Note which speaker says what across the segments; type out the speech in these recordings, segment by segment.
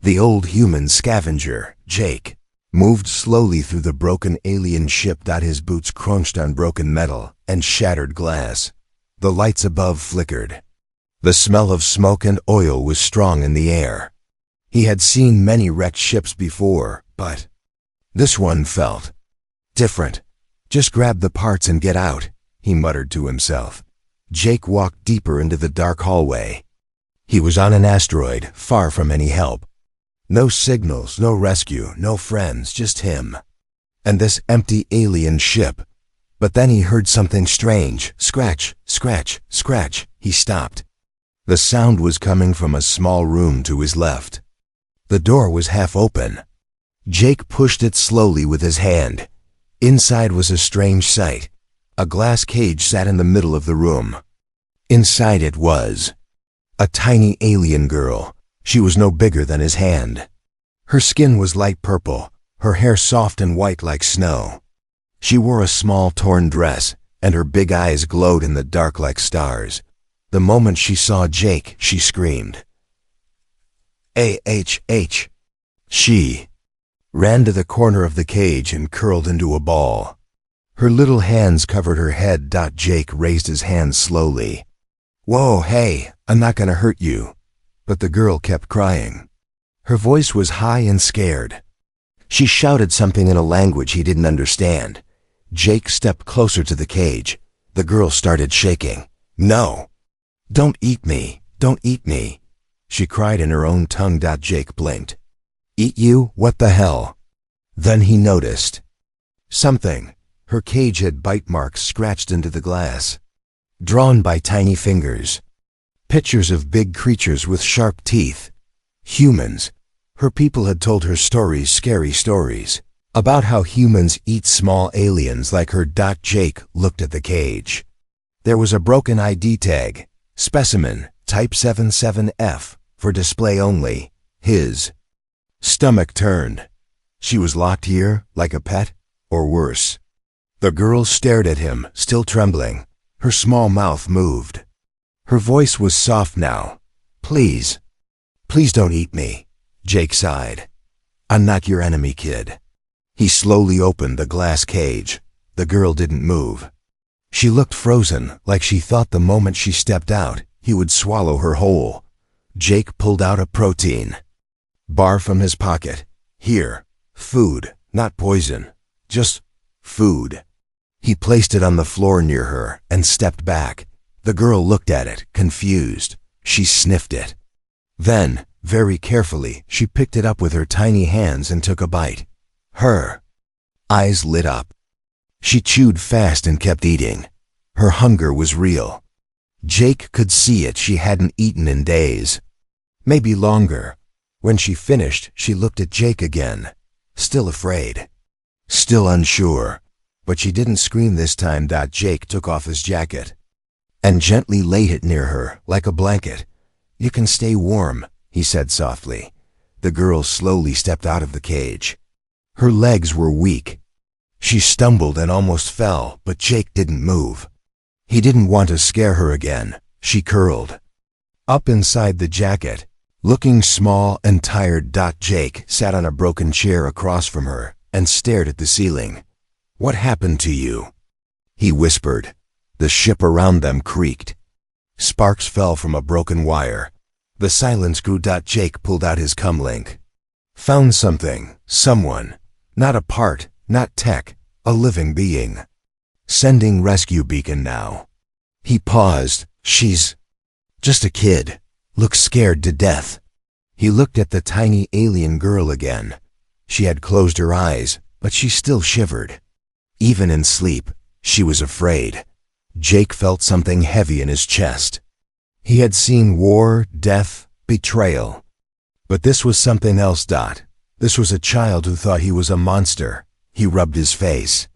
Speaker 1: The old human scavenger, Jake, moved slowly through the broken alien ship. His boots crunched on broken metal and shattered glass. The lights above flickered. The smell of smoke and oil was strong in the air. He had seen many wrecked ships before, but this one felt different. "Just grab the parts and get out," he muttered to himself. Jake walked deeper into the dark hallway. He was on an asteroid, far from any help. No signals, no rescue, no friends, just him. And this empty alien ship. But then he heard something strange. Scratch, scratch, scratch. He stopped. The sound was coming from a small room to his left. The door was half open. Jake pushed it slowly with his hand. Inside was a strange sight. A glass cage sat in the middle of the room. Inside it was a tiny alien girl. She was no bigger than his hand. Her skin was light purple, her hair soft and white like snow. She wore a small torn dress, and her big eyes glowed in the dark like stars. The moment she saw Jake, she screamed. "AHH!" She ran to the corner of the cage and curled into a ball. Her little hands covered her head. Jake raised his hands slowly. "Whoa, hey, I'm not gonna hurt you." But the girl kept crying. Her voice was high and scared. She shouted something in a language he didn't understand. Jake stepped closer to the cage. The girl started shaking. "No! Don't eat me! Don't eat me!" she cried in her own tongue. Jake blinked. "Eat you? What the hell?" Then he noticed something. Her cage had bite marks scratched into the glass, drawn by tiny fingers. Pictures of big creatures with sharp teeth. Humans. Her people had told her stories, scary stories, about how humans eat small aliens like her. Jake looked at the cage. There was a broken ID tag. Specimen, type 77F, for display only. His stomach turned. She was locked here, like a pet, or worse. The girl stared at him, still trembling. Her small mouth moved. Her voice was soft now. "Please, please don't eat me," Jake sighed. "I'm not your enemy, kid." He slowly opened the glass cage. The girl didn't move. She looked frozen, like she thought the moment she stepped out, he would swallow her whole. Jake pulled out a protein bar from his pocket. "Here, food, not poison, just food." He placed it on the floor near her and stepped back. The girl looked at it, confused. She sniffed it. Then, very carefully, she picked it up with her tiny hands and took a bite. Her eyes lit up. She chewed fast and kept eating. Her hunger was real. Jake could see it. She hadn't eaten in days. Maybe longer. When she finished, she looked at Jake again. Still afraid. Still unsure. But she didn't scream this time. Jake took off his jacket and gently laid it near her, like a blanket. "You can stay warm," he said softly. The girl slowly stepped out of the cage. Her legs were weak. She stumbled and almost fell, but Jake didn't move. He didn't want to scare her again. She curled up inside the jacket, looking small and tired. Jake sat on a broken chair across from her and stared at the ceiling. "What happened to you?" he whispered. The ship around them creaked. Sparks fell from a broken wire. The silence grew. Jake pulled out his comlink. "Found something, someone. Not a part, not tech, a living being. Sending rescue beacon now." He paused. "She's just a kid. Looks scared to death." He looked at the tiny alien girl again. She had closed her eyes, but she still shivered. Even in sleep, she was afraid. Jake felt something heavy in his chest. He had seen war, death, betrayal. But this was something else. This was a child who thought he was a monster. He rubbed his face.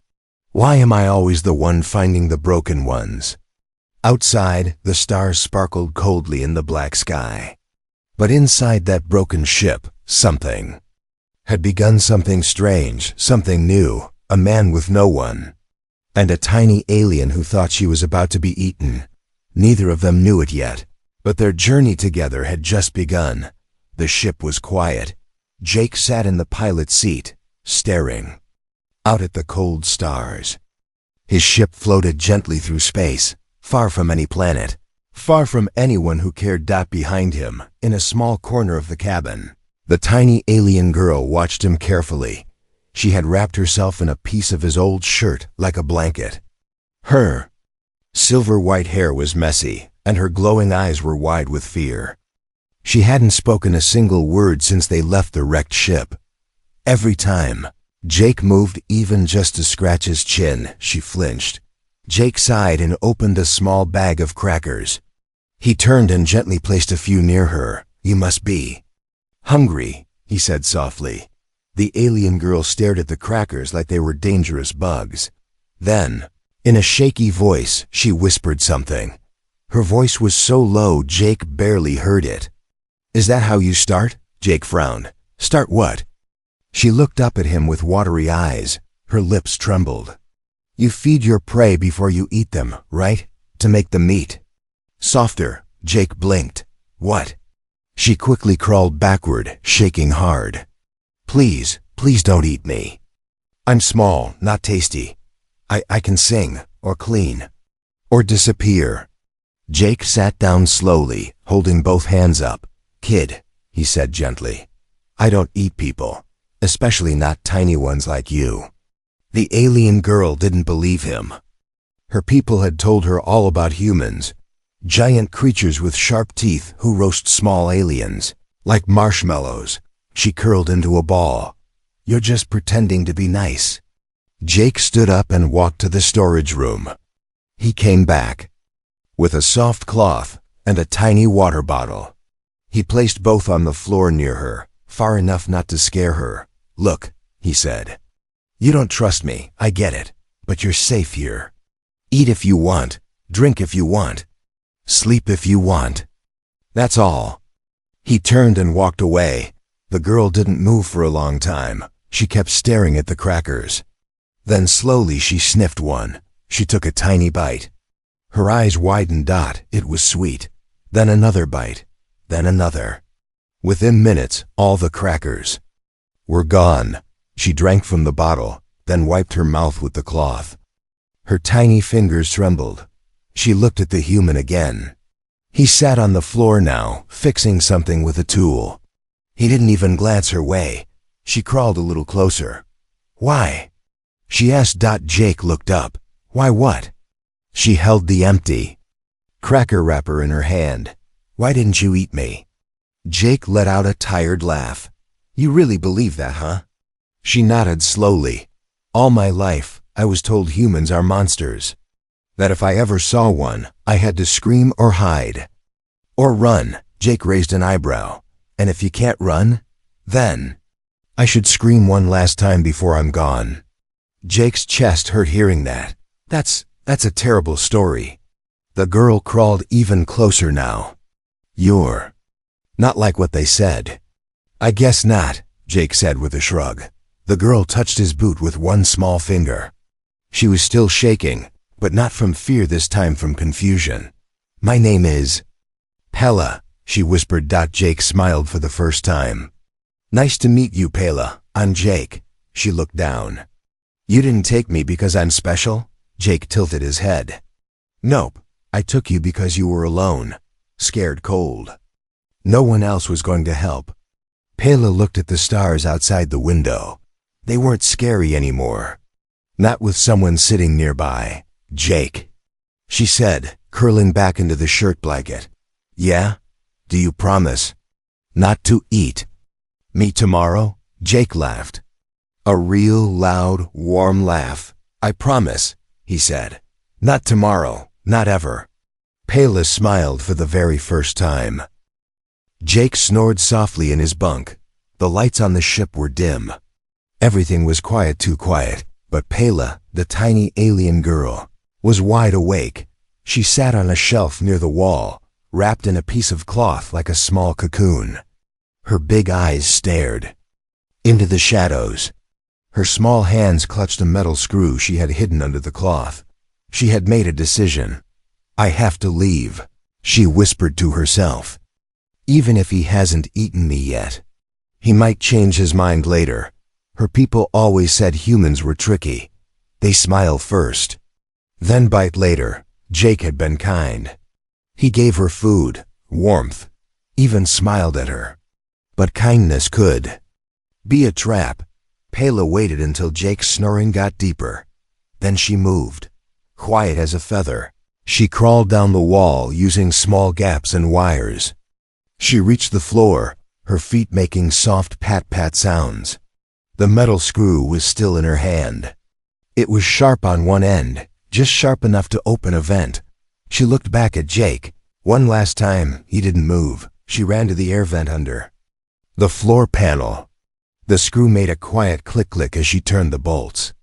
Speaker 1: "Why am I always the one finding the broken ones?" Outside, the stars sparkled coldly in the black sky. But inside that broken ship, something had begun. Something strange, something new. A man with no one, and a tiny alien who thought she was about to be eaten. Neither of them knew it yet, but their journey together had just begun. The ship was quiet. Jake sat in the pilot's seat, staring out at the cold stars. His ship floated gently through space, far from any planet, far from anyone who cared. Behind him, in a small corner of the cabin, the tiny alien girl watched him carefully. She had wrapped herself in a piece of his old shirt like a blanket. Her silver-white hair was messy, and her glowing eyes were wide with fear. She hadn't spoken a single word since they left the wrecked ship. Every time Jake moved even just to scratch his chin, she flinched. Jake sighed and opened a small bag of crackers. He turned and gently placed a few near her. "You must be hungry," he said softly. The alien girl stared at the crackers like they were dangerous bugs. Then, in a shaky voice, she whispered something. Her voice was so low Jake barely heard it. "Is that how you start?" Jake frowned. "Start what?" She looked up at him with watery eyes. Her lips trembled. "You feed your prey before you eat them, right? To make them meat." Softer, Jake blinked. "What?" She quickly crawled backward, shaking hard. Please don't eat me. I'm small, not tasty. I can sing, or clean, or disappear." Jake sat down slowly, holding both hands up. "Kid," he said gently, "I don't eat people, especially not tiny ones like you." The alien girl didn't believe him. Her people had told her all about humans, giant creatures with sharp teeth who roast small aliens, like marshmallows. She curled into a ball. "You're just pretending to be nice." Jake stood up and walked to the storage room. He came back with a soft cloth and a tiny water bottle. He placed both on the floor near her, far enough not to scare her. "Look," he said. "You don't trust me, I get it, but you're safe here. Eat if you want, drink if you want, sleep if you want. That's all." He turned and walked away. The girl didn't move for a long time. She kept staring at the crackers. Then slowly she sniffed one. She took a tiny bite. Her eyes widened. It was sweet. Then another bite. Then another. Within minutes, all the crackers were gone. She drank from the bottle, then wiped her mouth with the cloth. Her tiny fingers trembled. She looked at the human again. He sat on the floor now, fixing something with a tool. He didn't even glance her way. She crawled a little closer. "Why?" she asked. Jake looked up. "Why what?" She held the empty cracker wrapper in her hand. "Why didn't you eat me?" Jake let out a tired laugh. "You really believe that, huh?" She nodded slowly. "All my life, I was told humans are monsters. That if I ever saw one, I had to scream or hide. Or run." Jake raised an eyebrow. "And if you can't run, then I should scream one last time before I'm gone." Jake's chest hurt hearing that. That's a terrible story." The girl crawled even closer now. "You're not like what they said." "I guess not," Jake said with a shrug. The girl touched his boot with one small finger. She was still shaking, but not from fear this time, from confusion. "My name is Pella," she whispered. Jake smiled for the first time. "Nice to meet you, Pella. I'm Jake." She looked down. "You didn't take me because I'm special?" Jake tilted his head. "Nope. I took you because you were alone, scared cold. No one else was going to help." Pella looked at the stars outside the window. They weren't scary anymore. Not with someone sitting nearby. "Jake," she said, curling back into the shirt blanket. "Yeah? Do you promise not to eat me tomorrow?" Jake laughed. A real loud, warm laugh. "I promise," he said. "Not tomorrow, not ever." Pella smiled for the very first time. Jake snored softly in his bunk. The lights on the ship were dim. Everything was quiet, too quiet, but Pella, the tiny alien girl, was wide awake. She sat on a shelf near the wall, wrapped in a piece of cloth like a small cocoon. Her big eyes stared into the shadows. Her small hands clutched a metal screw she had hidden under the cloth. She had made a decision. "I have to leave," she whispered to herself. "Even if he hasn't eaten me yet." He might change his mind later. Her people always said humans were tricky. They smile first, then bite later. Jake had been kind. He gave her food, warmth, even smiled at her. But kindness could be a trap. Pela waited until Jake's snoring got deeper. Then she moved, quiet as a feather. She crawled down the wall using small gaps and wires. She reached the floor, her feet making soft pat-pat sounds. The metal screw was still in her hand. It was sharp on one end, just sharp enough to open a vent. She looked back at Jake. One last time, he didn't move. She ran to the air vent under the floor panel. The screw made a quiet click-click as she turned the bolts.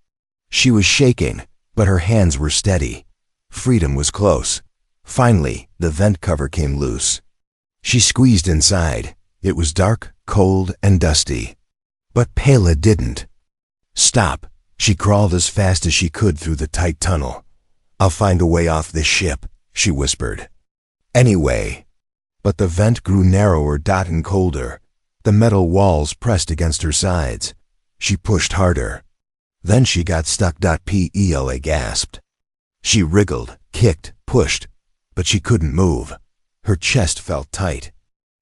Speaker 1: She was shaking, but her hands were steady. Freedom was close. Finally, the vent cover came loose. She squeezed inside. It was dark, cold, and dusty. But Pela didn't stop. She crawled as fast as she could through the tight tunnel. "I'll find a way off this ship," she whispered. Anyway. But the vent grew narrower and colder. The metal walls pressed against her sides. She pushed harder. Then she got stuck. Pela gasped. She wriggled, kicked, pushed, but she couldn't move. Her chest felt tight.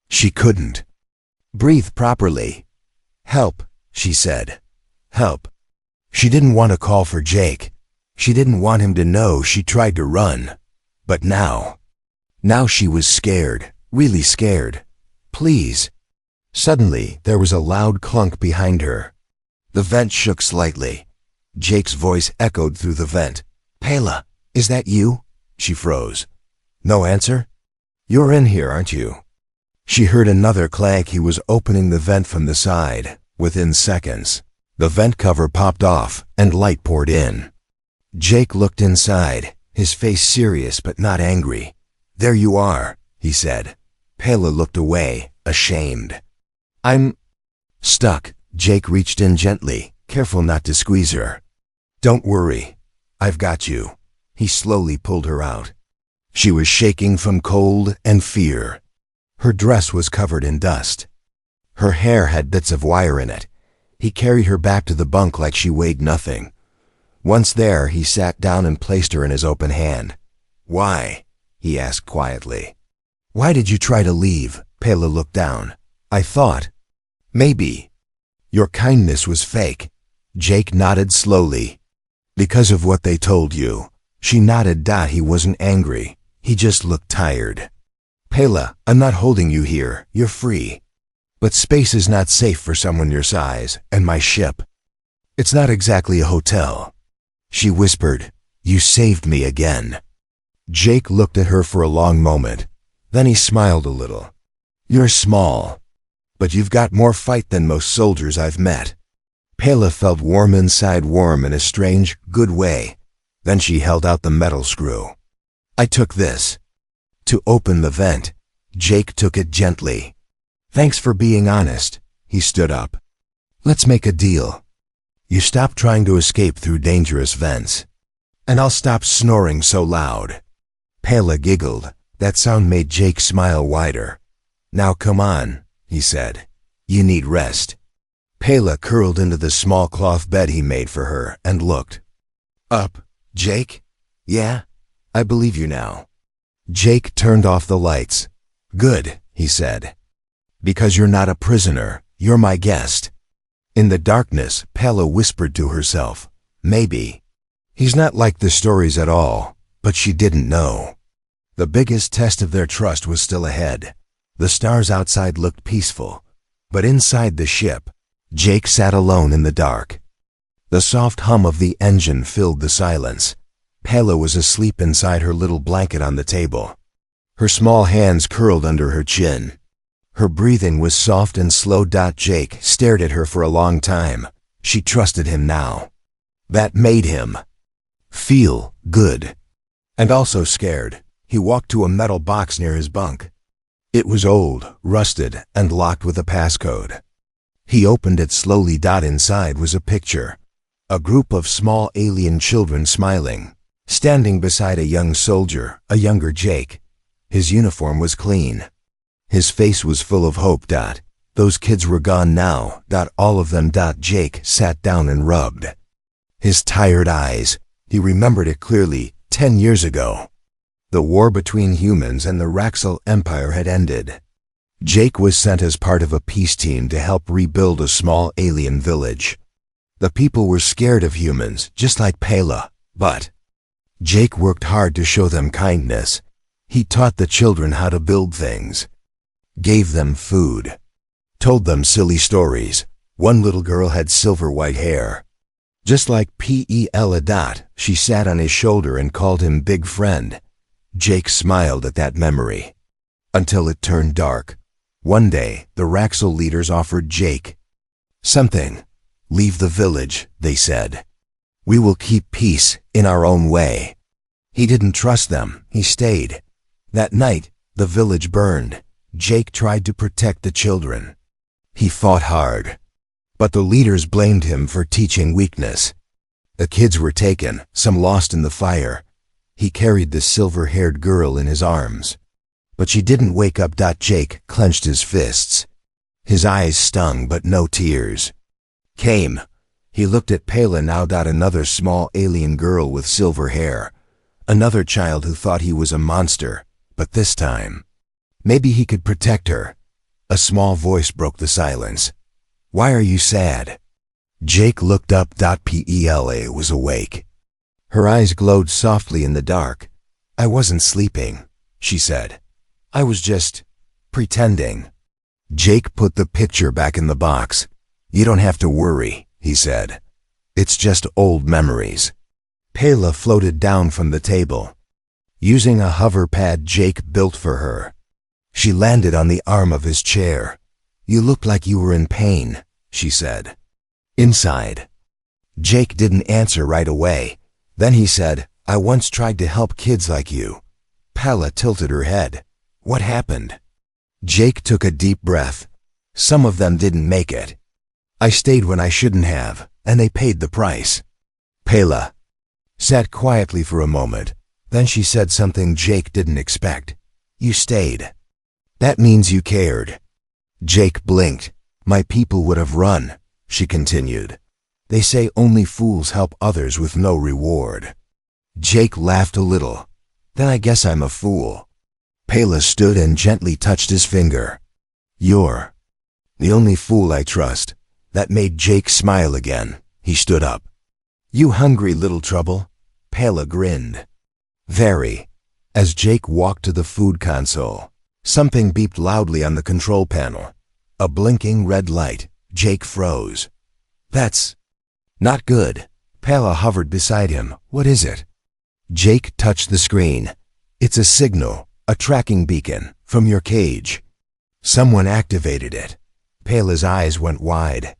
Speaker 1: She couldn't breathe properly. "Help," she said. "Help." She didn't want to call for Jake. She didn't want him to know she tried to run. But now she was scared, really scared. "Please." Suddenly, there was a loud clunk behind her. The vent shook slightly. Jake's voice echoed through the vent. "Pela, is that you?" She froze. "No answer?" "You're in here, aren't you?" She heard another clank. He was opening the vent from the side. Within seconds, the vent cover popped off and light poured in. Jake looked inside, his face serious but not angry. "There you are," he said. Pela looked away, ashamed. "I'm stuck." Jake reached in gently, careful not to squeeze her. "Don't worry. I've got you." He slowly pulled her out. She was shaking from cold and fear. Her dress was covered in dust. Her hair had bits of wire in it. He carried her back to the bunk like she weighed nothing. Once there, he sat down and placed her in his open hand. "Why?" he asked quietly. "Why did you try to leave?" Pela looked down. "I thought maybe your kindness was fake." Jake nodded slowly. "Because of what they told you." She nodded. He wasn't angry. He just looked tired. "Pela, I'm not holding you here. You're free. But space is not safe for someone your size, and my ship. It's not exactly a hotel." She whispered, "You saved me again." Jake looked at her for a long moment. Then he smiled a little. "You're small, but you've got more fight than most soldiers I've met." Pela felt warm inside, warm in a strange, good way. Then she held out the metal screw. "I took this to open the vent." Jake took it gently. "Thanks for being honest." He stood up. "Let's make a deal. You stop trying to escape through dangerous vents, and I'll stop snoring so loud." Pela giggled. That sound made Jake smile wider. "Now come on," he said. "You need rest." Pela curled into the small cloth bed he made for her and looked up. "Jake? Yeah? I believe you now." Jake turned off the lights. "Good," he said. "Because you're not a prisoner. You're my guest." In the darkness, Pela whispered to herself, "Maybe he's not like the stories at all," but she didn't know. The biggest test of their trust was still ahead. The stars outside looked peaceful, but inside the ship, Jake sat alone in the dark. The soft hum of the engine filled the silence. Pela was asleep inside her little blanket on the table. Her small hands curled under her chin. Her breathing was soft and slow. Jake stared at her for a long time. She trusted him now. That made him feel good, and also scared. He walked to a metal box near his bunk. It was old, rusted, and locked with a passcode. He opened it slowly. Inside was a picture. A group of small alien children smiling, standing beside a young soldier, a younger Jake. His uniform was clean. His face was full of hope. Those kids were gone now. All of them. Jake sat down and rubbed his tired eyes. He remembered it clearly. 10 years ago. The war between humans and the Raxel Empire had ended. Jake was sent as part of a peace team to help rebuild a small alien village. The people were scared of humans, just like Pela, but Jake worked hard to show them kindness. He taught the children how to build things, gave them food, told them silly stories. One little girl had silver white hair, just like Pela. She sat on his shoulder and called him big friend. Jake smiled at that memory, until it turned dark. One day, the Raxel leaders offered Jake something. Leave the village, they said. We will keep peace in our own way. He didn't trust them. He stayed. That night, the village burned. Jake tried to protect the children. He fought hard, but the leaders blamed him for teaching weakness. The kids were taken, some lost in the fire. He carried the silver-haired girl in his arms, but she didn't wake up. Jake clenched his fists. His eyes stung, but no tears came. He looked at Pela now. Another small alien girl with silver hair. Another child who thought he was a monster, but this time, maybe he could protect her. A small voice broke the silence. Why are you sad? Jake looked up. Pela was awake. Her eyes glowed softly in the dark. I wasn't sleeping, she said. I was just pretending. Jake put the picture back in the box. You don't have to worry, he said. It's just old memories. Pela floated down from the table, using a hover pad Jake built for her. She landed on the arm of his chair. You looked like you were in pain, she said. Inside. Jake didn't answer right away. Then he said, I once tried to help kids like you. Pela tilted her head. What happened? Jake took a deep breath. Some of them didn't make it. I stayed when I shouldn't have, and they paid the price. Pela sat quietly for a moment. Then she said something Jake didn't expect. You stayed. That means you cared. Jake blinked. My people would have run, she continued. They say only fools help others with no reward. Jake laughed a little. Then I guess I'm a fool. Pela stood and gently touched his finger. You're the only fool I trust. That made Jake smile again. He stood up. You hungry, little trouble? Pela grinned. Very. As Jake walked to the food console, something beeped loudly on the control panel. A blinking red light. Jake froze. That's not good. Pela hovered beside him. What is it? Jake touched the screen. It's a signal, a tracking beacon, from your cage. Someone activated it. Pela's eyes went wide.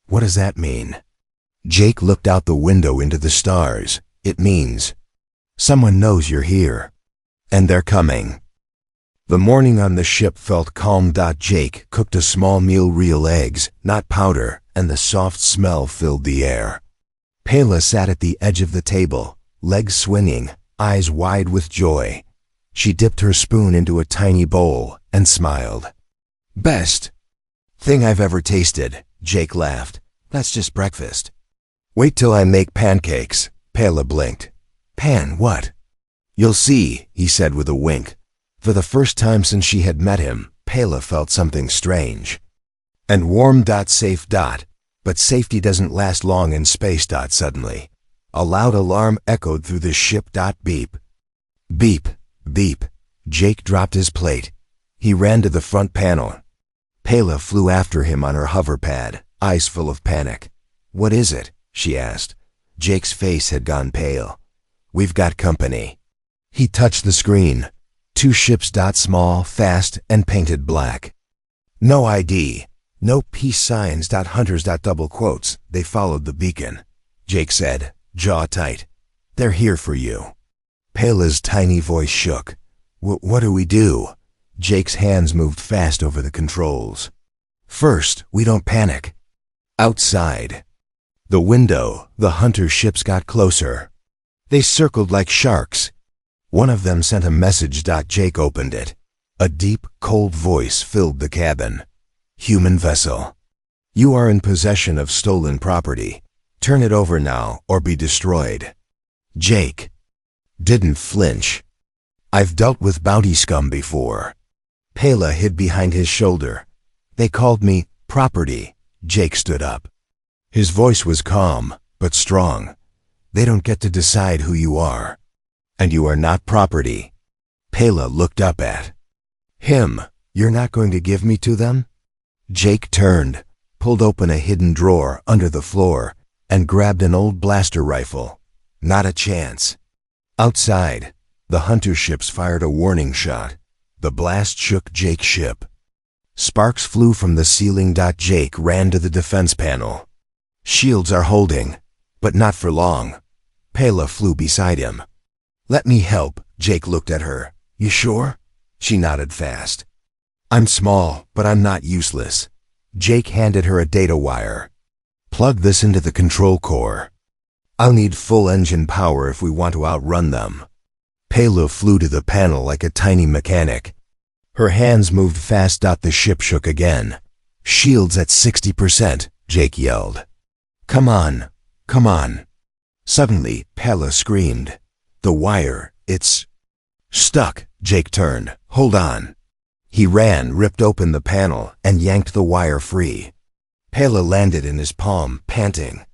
Speaker 1: What does that mean? Jake looked out the window into the stars. It means someone knows you're here, and they're coming. The morning on the ship felt calm. Jake cooked a small meal, real eggs, not powder, and the soft smell filled the air. Pela sat at the edge of the table, legs swinging, eyes wide with joy. She dipped her spoon into a tiny bowl and smiled. Best thing I've ever tasted, Jake laughed. That's just breakfast. Wait till I make pancakes. Pela blinked. Pan what? You'll see, he said with a wink. For the first time since she had met him, Pela felt something strange. And warm. Safe. But safety doesn't last long in space. Suddenly, a loud alarm echoed through the ship. Beep. Beep. Beep. Jake dropped his plate. He ran to the front panel. Pela flew after him on her hover pad, eyes full of panic. What is it? She asked. Jake's face had gone pale. We've got company. He touched the screen. 2 ships. Small, fast, and painted black. No ID. No peace signs. Hunters. Double quotes. They followed the beacon. Jake said, jaw tight. They're here for you. Pela's tiny voice shook. What do we do? Jake's hands moved fast over the controls. First, we don't panic. Outside the window, the hunter ships got closer. They circled like sharks. One of them sent a message. Jake opened it. A deep, cold voice filled the cabin. Human vessel. You are in possession of stolen property. Turn it over now or be destroyed. Jake didn't flinch. I've dealt with bounty scum before. Pela hid behind his shoulder. They called me property. Jake stood up. His voice was calm, but strong. They don't get to decide who you are. And you are not property. Pela looked up at him. You're not going to give me to them? Jake turned, pulled open a hidden drawer under the floor, and grabbed an old blaster rifle. Not a chance. Outside, the hunter ships fired a warning shot. The blast shook Jake's ship. Sparks flew from the ceiling. Jake ran to the defense panel. Shields are holding, but not for long. Pela flew beside him. Let me help. Jake looked at her. You sure? She nodded fast. I'm small, but I'm not useless. Jake handed her a data wire. Plug this into the control core. I'll need full engine power if we want to outrun them. Pela flew to the panel like a tiny mechanic. Her hands moved fast. The ship shook again. Shields at 60%, Jake yelled. Come on, come on. Suddenly, Pela screamed. The wire, it's stuck. Jake turned. Hold on. He ran, ripped open the panel, and yanked the wire free. Pela landed in his palm, panting.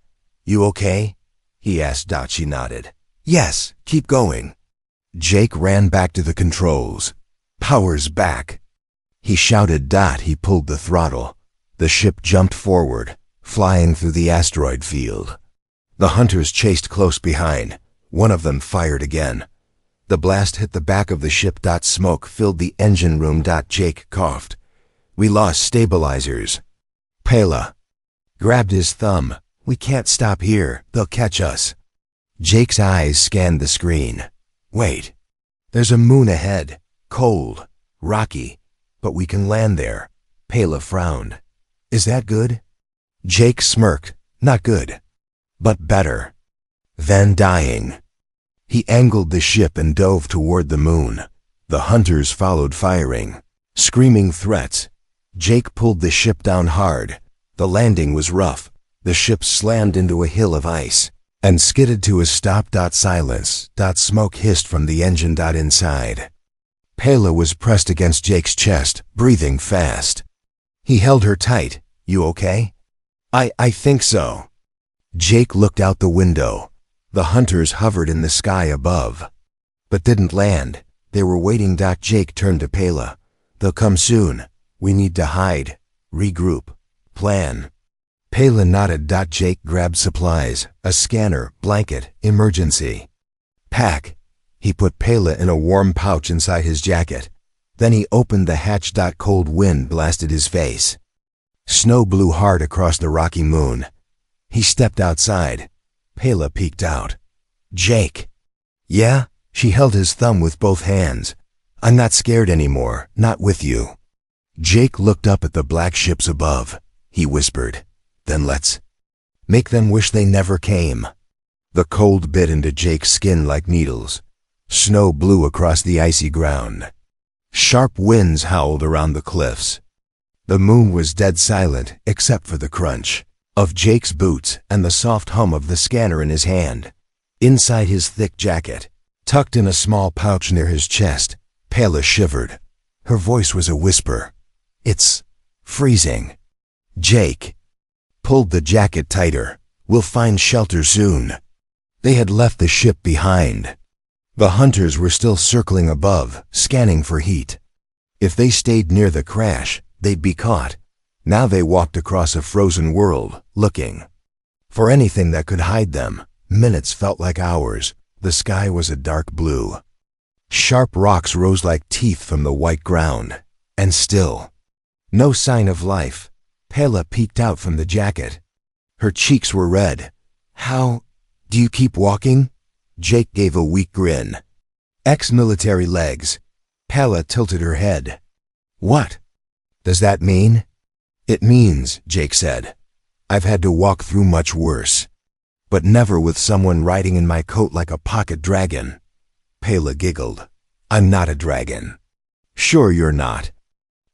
Speaker 1: You okay? He asked. She nodded. Yes, keep going. Jake ran back to the controls. Power's back. He shouted. He pulled the throttle. The ship jumped forward, flying through the asteroid field. The hunters chased close behind. One of them fired again. The blast hit the back of the ship. Smoke filled the engine room. Jake coughed. We lost stabilizers. Pela grabbed his thumb. We can't stop here. They'll catch us. Jake's eyes scanned the screen. Wait. There's a moon ahead. Cold. Rocky. But we can land there. Pela frowned. Is that good? Jake smirked. Not good. But better than dying. He angled the ship and dove toward the moon. The hunters followed, firing, screaming threats. Jake pulled the ship down hard. The landing was rough. The ship slammed into a hill of ice and skidded to a stop. Silence. Smoke hissed from the engine. Inside, Pela was pressed against Jake's chest, breathing fast. He held her tight. You okay? I think so. Jake looked out the window. The hunters hovered in the sky above, but didn't land. They were waiting. Jake turned to Pela. They'll come soon. We need to hide, regroup, plan. Pela nodded. Jake grabbed supplies, a scanner, blanket, emergency pack. He put Pela in a warm pouch inside his jacket. Then he opened the hatch. Cold wind blasted his face. Snow blew hard across the rocky moon. He stepped outside. Pela peeked out. Jake. Yeah? She held his thumb with both hands. I'm not scared anymore, not with you. Jake looked up at the black ships above. He whispered, then let's make them wish they never came. The cold bit into Jake's skin like needles. Snow blew across the icy ground. Sharp winds howled around the cliffs. The moon was dead silent except for the crunch of Jake's boots and the soft hum of the scanner in his hand. Inside his thick jacket, tucked in a small pouch near his chest, Pela shivered. Her voice was a whisper. It's freezing. Jake pulled the jacket tighter. We'll find shelter soon. They had left the ship behind. The hunters were still circling above, scanning for heat. If they stayed near the crash, they'd be caught. Now they walked across a frozen world, looking for anything that could hide them. Minutes felt like hours. The sky was a dark blue. Sharp rocks rose like teeth from the white ground. And still, no sign of life. Pela peeked out from the jacket. Her cheeks were red. How do you keep walking? Jake gave a weak grin. Ex-military legs. Pela tilted her head. What does that mean? It means, Jake said, I've had to walk through much worse, but never with someone riding in my coat like a pocket dragon. Pela giggled. I'm not a dragon. Sure you're not.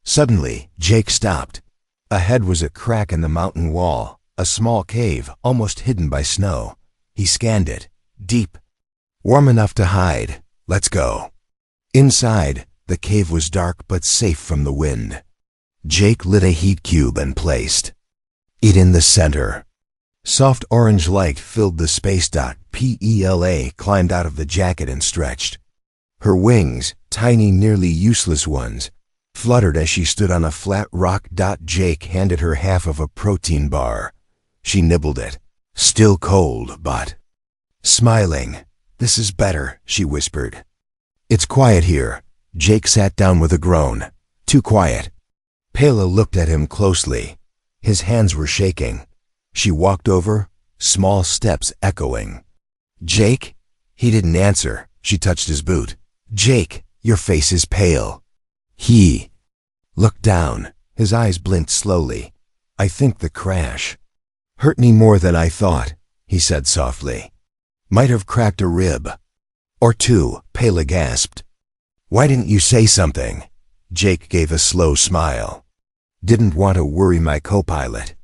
Speaker 1: Suddenly, Jake stopped. Ahead was a crack in the mountain wall, a small cave almost hidden by snow. He scanned it. Deep. Warm enough to hide. Let's go. Inside, the cave was dark but safe from the wind. Jake lit a heat cube and placed it in the center. Soft orange light filled the space. Pela climbed out of the jacket and stretched. Her wings, tiny, nearly useless ones, fluttered as she stood on a flat rock. Jake handed her half of a protein bar. She nibbled it. Still cold, but smiling. This is better, she whispered. It's quiet here. Jake sat down with a groan. Too quiet. Pela looked at him closely. His hands were shaking. She walked over, small steps echoing. Jake? He didn't answer. She touched his boot. Jake, your face is pale. He looked down. His eyes blinked slowly. I think the crash hurt me more than I thought, he said softly. Might have cracked a rib. Or two, Pela gasped. Why didn't you say something? Jake gave a slow smile. Didn't want to worry my co-pilot.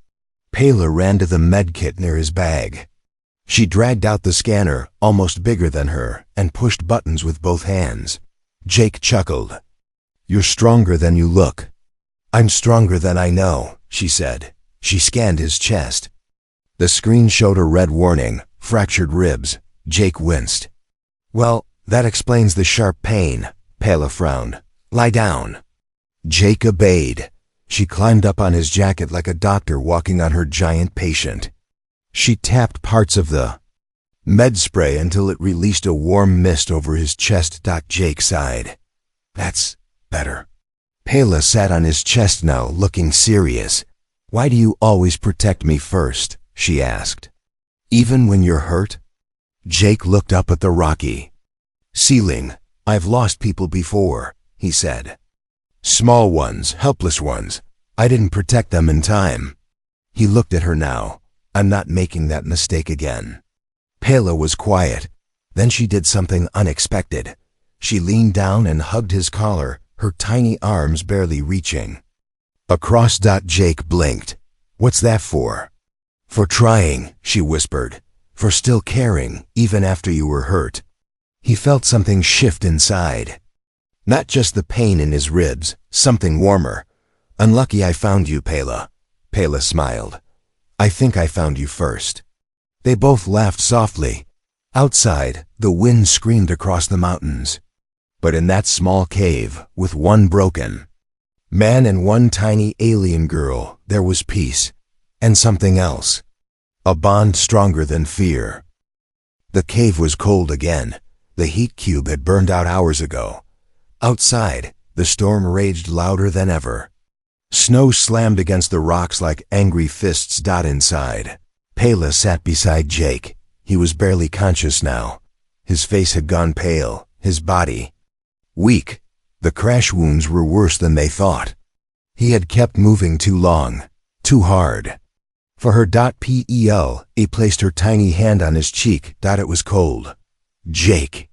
Speaker 1: Pela ran to the medkit near his bag. She dragged out the scanner, almost bigger than her, and pushed buttons with both hands. Jake chuckled. You're stronger than you look. I'm stronger than I know, she said. She scanned his chest. The screen showed a red warning, fractured ribs. Jake winced. Well, that explains the sharp pain, Pela frowned. Lie down. Jake obeyed. She climbed up on his jacket like a doctor walking on her giant patient. She tapped parts of the med spray until it released a warm mist over his chest. Jake sighed. That's better. Pela sat on his chest now, looking serious. Why do you always protect me first? She asked. Even when you're hurt? Jake looked up at the rocky ceiling. I've lost people before, he said. Small ones, helpless ones. I didn't protect them in time. He looked at her now. I'm not making that mistake again. Pela was quiet. Then she did something unexpected. She leaned down and hugged his collar, her tiny arms barely reaching across. Jake blinked. What's that for? For trying, she whispered. For still caring, even after you were hurt. He felt something shift inside. Not just the pain in his ribs, something warmer. Unlucky I found you, Pela. Pela smiled. I think I found you first. They both laughed softly. Outside, the wind screamed across the mountains. But in that small cave, with one broken man and one tiny alien girl, there was peace. And something else. A bond stronger than fear. The cave was cold again. The heat cube had burned out hours ago. Outside, the storm raged louder than ever. Snow slammed against the rocks like angry fists. Inside, Pela sat beside Jake. He was barely conscious now. His face had gone pale, his body weak. The crash wounds were worse than they thought. He had kept moving too long, too hard. For her. Pel placed her tiny hand on his cheek. It was cold. Jake,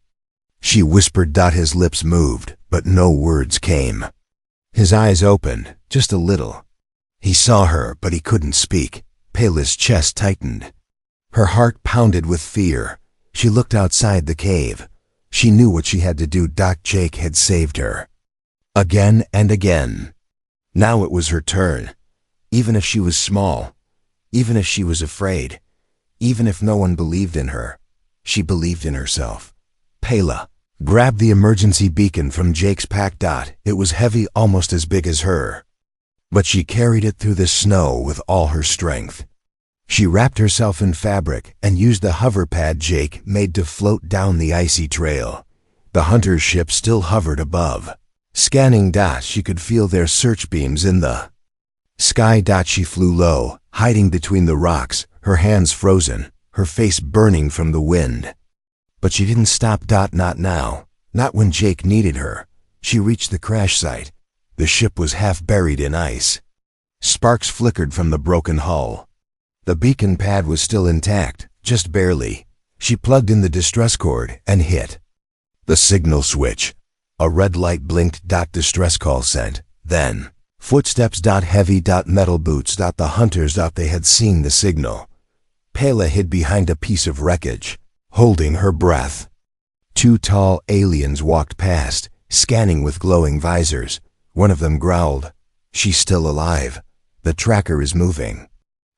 Speaker 1: she whispered. His lips moved, but no words came. His eyes opened, just a little. He saw her, but he couldn't speak. Pela's chest tightened. Her heart pounded with fear. She looked outside the cave. She knew what she had to do. Jake had saved her. Again and again. Now it was her turn. Even if she was small, even if she was afraid, even if no one believed in her, she believed in herself. Pela grabbed the emergency beacon from Jake's pack. It was heavy, almost as big as her. But she carried it through the snow with all her strength. She wrapped herself in fabric and used the hover pad Jake made to float down the icy trail. The hunter's ship still hovered above. Scanning. She could feel their search beams in the sky. She flew low, hiding between the rocks, her hands frozen, her face burning from the wind. But she didn't stop. Not now. Not when Jake needed her. She reached the crash site. The ship was half buried in ice. Sparks flickered from the broken hull. The beacon pad was still intact, just barely. She plugged in the distress cord and hit the signal switch. A red light blinked. Distress call sent. Then Footsteps. Heavy. Metal boots. The hunters. They had seen the signal. Pela hid behind a piece of wreckage, holding her breath. Two tall aliens walked past, scanning with glowing visors. One of them growled, "She's still alive. The tracker is moving."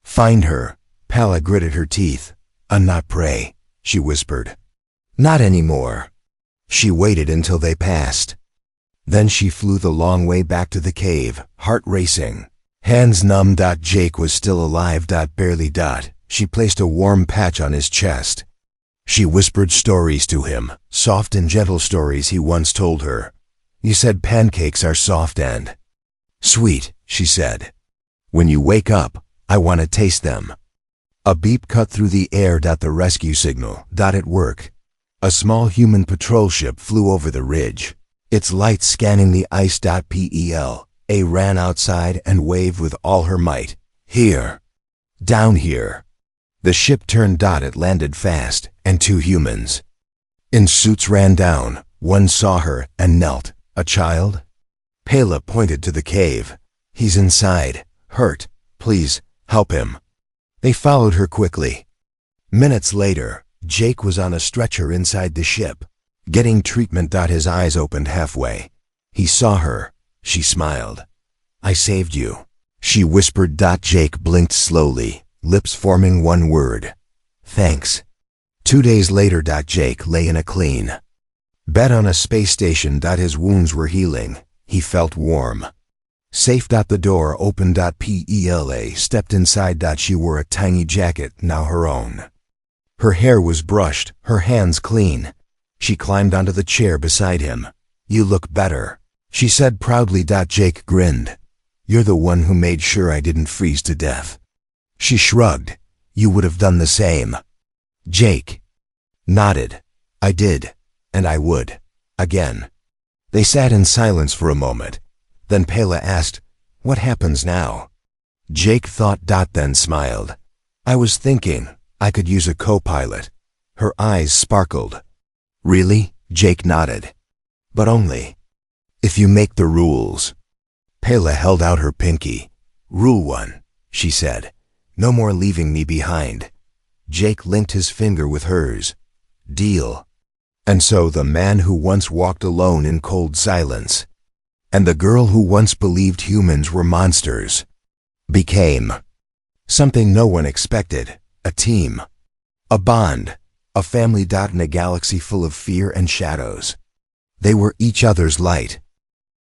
Speaker 1: "Find her." Pela gritted her teeth. "Not prey," she whispered. "Not anymore." She waited until they passed. Then she flew the long way back to the cave, heart racing. Hands numb. Jake was still alive. Barely. She placed a warm patch on his chest. She whispered stories to him, soft and gentle stories he once told her. "You said pancakes are soft and sweet," she said. "When you wake up, I want to taste them." A beep cut through the air. The rescue signal. At work. A small human patrol ship flew over the ridge, its lights scanning the ice. Pela ran outside and waved with all her might. "Here. Down here." The ship turned. It landed fast, and two humans in suits ran down. One saw her and knelt. "A child?" Pela pointed to the cave. "He's inside, hurt. Please, help him." They followed her quickly. Minutes later, Jake was on a stretcher inside the ship, getting treatment. His eyes opened halfway. He saw her. She smiled. "I saved you," she whispered. Jake blinked slowly, lips forming one word. "Thanks." 2 days later, Jake lay in a clean bed on a space station. His wounds were healing. He felt warm. Safe. The door opened. Pela stepped inside. She wore a tiny jacket, now her own. Her hair was brushed, her hands clean. She climbed onto the chair beside him. "You look better," she said proudly. Jake grinned. "You're the one who made sure I didn't freeze to death." She shrugged. "You would have done the same." Jake nodded. "I did, and I would. Again." They sat in silence for a moment. Then Pela asked, "What happens now?" Jake thought. Then smiled. "I was thinking I could use a co-pilot." Her eyes sparkled. "Really?" Jake nodded. "But only if you make the rules." Pela held out her pinky. "Rule 1, she said. "No more leaving me behind." Jake linked his finger with hers. "Deal." And so the man who once walked alone in cold silence, and the girl who once believed humans were monsters, became something no one expected. A team. A bond. A family. In a galaxy full of fear and shadows. They were each other's light.